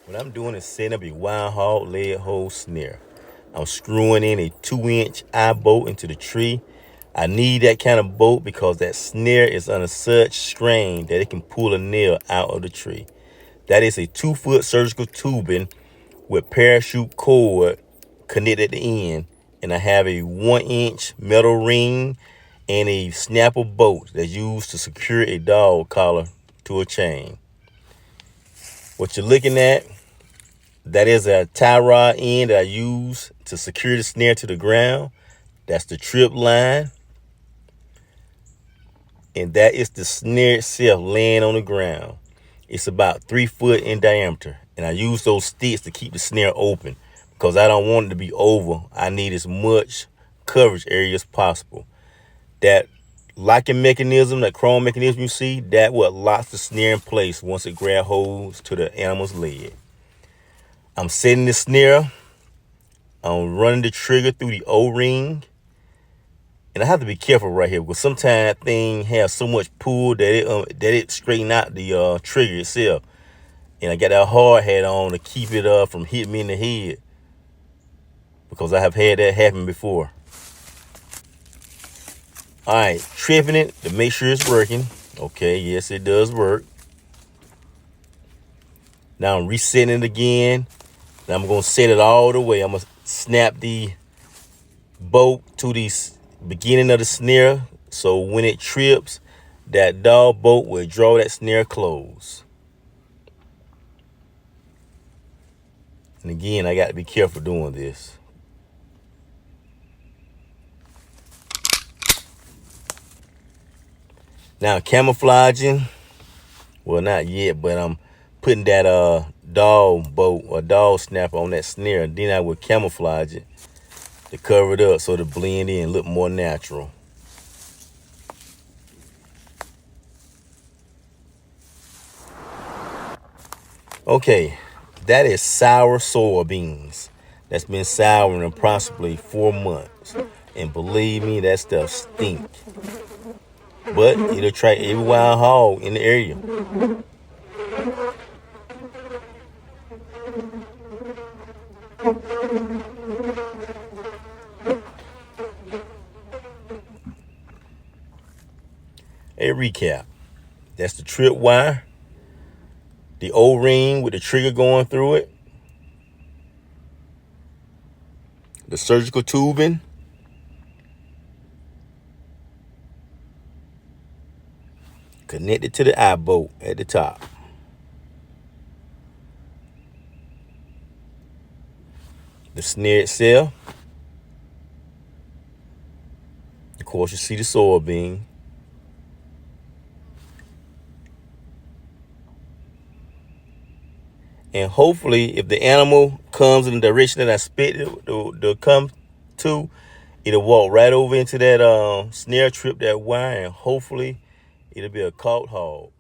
What I'm doing is setting up a wild hog lead hole snare. I'm screwing in a 2-inch eye bolt into the tree. I need that kind of bolt because that snare is under such strain that it can pull a nail out of the tree. That is a 2-foot surgical tubing with parachute cord connected at the end. And I have a 1-inch metal ring and a snapper bolt that's used to secure a dog collar to a chain. What you're looking at, that is a tie rod end that I use to secure the snare to the ground. That's the trip line. And that is the snare itself laying on the ground. It's about 3 foot in diameter. And I use those sticks to keep the snare open because I don't want it to be over. I need as much coverage area as possible. That locking mechanism, that chrome mechanism you see, that what locks the snare in place once it grabs hold to the animal's leg. I'm setting the snare. I'm running the trigger through the O-ring. And I have to be careful right here because sometimes that thing has so much pull that it straighten out the trigger itself. And I got that hard hat on to keep it from hitting me in the head because I have had that happen before. All right, tripping it to make sure it's working. Okay, yes, it does work. Now I'm resetting it again. Now I'm going to set it all the way. I'm going to snap the bolt to the beginning of the snare so when it trips, that dog bolt will draw that snare close. And again, I got to be careful doing this. Now camouflaging, well not yet, but I'm putting that dog bolt or dog snapper on that snare. Then I will camouflage it to cover it up so to blend in, look more natural. Okay, that is sour soybeans. That's been souring approximately 4 months. And believe me, that stuff stink. But it'll attract every wild hog in the area. A recap. That's the trip wire, the O-ring with the trigger going through it, the surgical tubing, connected to the eye bolt at the top. The snare itself. Of course, you see the soybean. And hopefully, if the animal comes in the direction that I expect it to come to, it'll walk right over into that snare, trip that wire, and hopefully it'll be a caught hog.